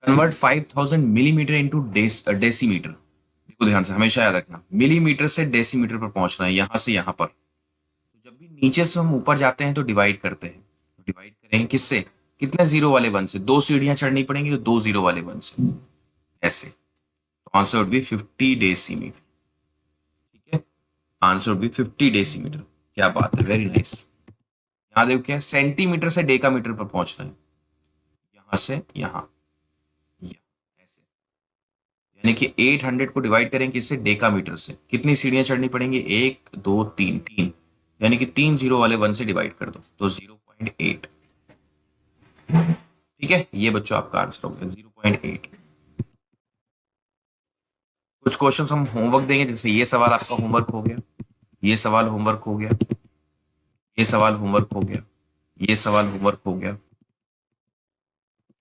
Convert 5000 millimetre into decimetre. देखो ध्यान से, हमेशा याद रखना, मिलीमीटर से डेसीमीटर पर पहुंचना है, यहां से यहां पर। तो जब भी नीचे से हम ऊपर जाते हैं तो डिवाइड करते हैं, तो डिवाइड करेंगे किससे, कितने जीरो वाले वन से, दो सीढ़ियां चढ़नी पड़ेंगी तो दो जीरो वाले वन से, ऐसे। तो आंसर वुड बी 50 डेसीमीटर। ठीक है, आंसर वुड बी 50 डेसीमीटर। क्या बात है, वेरी नाइस। यहाँ देखो क्या है, सेंटीमीटर से डेकामीटर पर पहुंचना है, यहां से यहां, ऐसे। यानी कि 800 को डिवाइड करेंगे इससे डेकामीटर से, कितनी सीढ़ियां चढ़नी पड़ेंगी, एक दो तीन, तीन। यानी कि तीन जीरो वाले वन से डिवाइड कर दो तो 0.8। ठीक है, ये बच्चों आपका आंसर हो गया 0.8। कुछ क्वेश्चन हम होमवर्क देंगे, जैसे ये सवाल आपका होमवर्क हो गया, ये सवाल होमवर्क हो गया, ये सवाल होमवर्क हो गया, ये सवाल होमवर्क हो गया,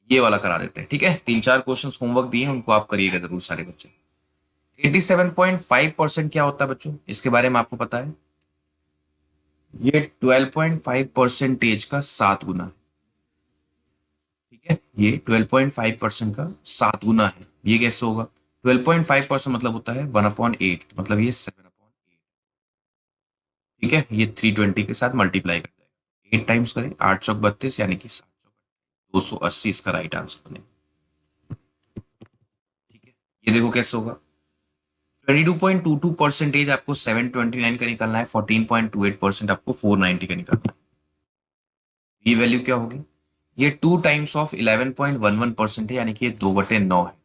ये वाला करा देते हैं। ठीक है, तीन चार क्वेश्चंस होमवर्क दिए हैं, उनको आप करिएगा जरूर सारे बच्चे। 87.5% क्या होता है बच्चों, इसके बारे में आपको पता है? ये 12.5% का 7 गुना है। ठीक है, ये 12.5% का 7 गुना है। ये कैसे होगा? 12.5% मतलब होता है 1/8, मतलब ये 7/8। ठीक है, ये 320 के साथ मल्टीप्लाई कर जाएगा, 8 टाइम्स करें, 8 चौक 32, यानी कि 280 इसका राइट आंसर बने। ठीक है, ये देखो कैसे होगा, 22.22% आपको 729 का निकालना है, 14.28% आपको 490 का निकालना है। ये वैल्यू क्या होगी? ये 2 टाइम्स ऑफ 11.11% है, यानी कि ये 2/9 है।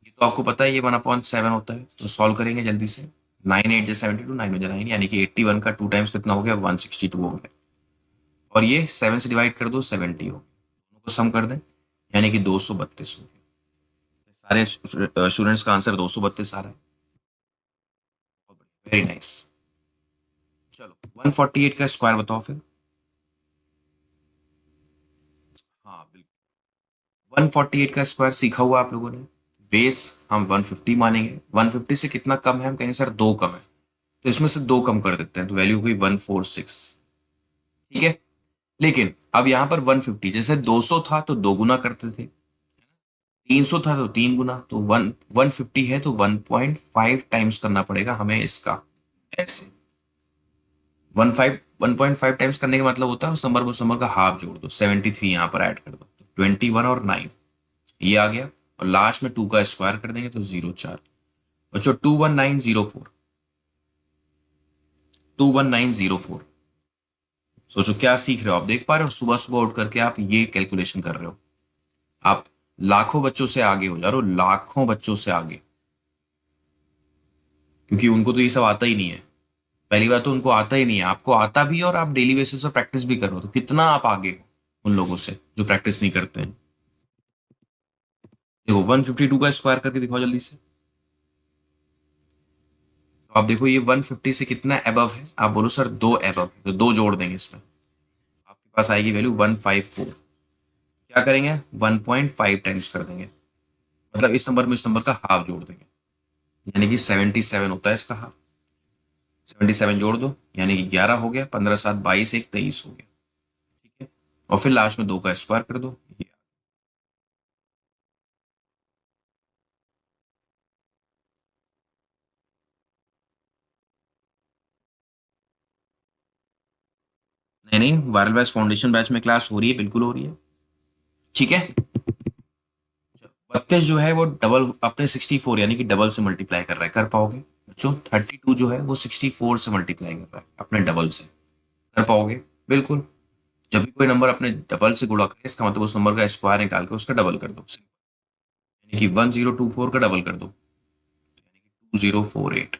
ये तो आपको पता है, ये 1/7 होता है, तो सॉल्व करेंगे जल्दी से। 9 8 72, 9 9, यानी कि 81 का 2 टाइम्स कितना हो गया, 162 हो गया। और ये 7 से डिवाइड कर दो, 70 हो गया, दोनों को सम कर दें, यानी कि 232 हो गया। सारे स्टूडेंट्स का आंसर 232 आ रहा है। Very nice. चलो 148 का स्क्वायर बताओ फिर। हाँ बिल्कुल, 148 का स्क्वायर सीखा हुआ आप लोगों ने। बेस हम 150 मानेंगे, 150 से कितना कम है, हम कहेंगे सर दो कम है, तो इसमें से दो कम कर देते हैं, तो वैल्यू हुई 146। ठीक है, लेकिन अब यहां पर 150, जैसे 200 था तो दो गुना करते थे, 300 था तो तीन गुना, तो 150 है तो 1.5 टाइम्स करना पड़ेगा हमें इसका, ऐसे। 1.5 टाइम्स करने का मतलब होता है उस नंबर का हाफ जोड़ दो, 73 यहाँ पर ऐड कर दो, तो 21 और 9 ये आ गया, और लास्ट में 2 का स्क्वायर कर देंगे तो 0 4। बच्चों 21904, 21904। सोचो क्या सीख रहे हो आप, देख पा रहे हो, सुबह सुबह उठ करके आप ये कैलकुलेशन कर रहे हो। आप लाखों बच्चों से आगे हो जा रहे हो, लाखों बच्चों से आगे, क्योंकि उनको तो ये सब आता ही नहीं है। पहली बात तो उनको आता ही नहीं है, आपको आता भी है और आप डेली बेसिस पर प्रैक्टिस भी कर रहे हो, तो कितना आप आगे हो उन लोगों से जो प्रैक्टिस नहीं करते हैं। देखो 152 का स्क्वायर करके दिखाओ जल्दी से। तो आप देखो ये 150 से कितना एबव है, आप बोलो सर दो एबव है, तो दो जोड़ देंगे इसमें, आपके पास आएगी वैल्यू 154। क्या करेंगे, 1.5 टाइम्स कर देंगे, मतलब इस नंबर में इस नंबर का हाफ जोड़ देंगे, यानी कि 77 होता है इसका हाफ। 77 जोड़ दो, यानी कि 11 हो गया, 15 7 22, 1 23 हो गया। ठीक है, और फिर लास्ट में 2 का स्क्वायर कर दो, ये। नहीं नहीं, वायरल बैच फाउंडेशन बैच में क्लास हो रही है, बिल्कुल हो रही है। ठीक है, 32 जो है वो डबल अपने 64 यानी कि डबल से मल्टीप्लाई कर रहा है, कर पाओगे बच्चों? 32 जो है वो 64 से मल्टीप्लाई कर रहा है अपने डबल से, कर पाओगे? बिल्कुल। जब भी कोई नंबर अपने डबल से गुणा करे, इसका मतलब उस नंबर का स्क्वायर निकाल के उसका डबल कर दो, यानी कि 1024 का डबल कर दो, 2048।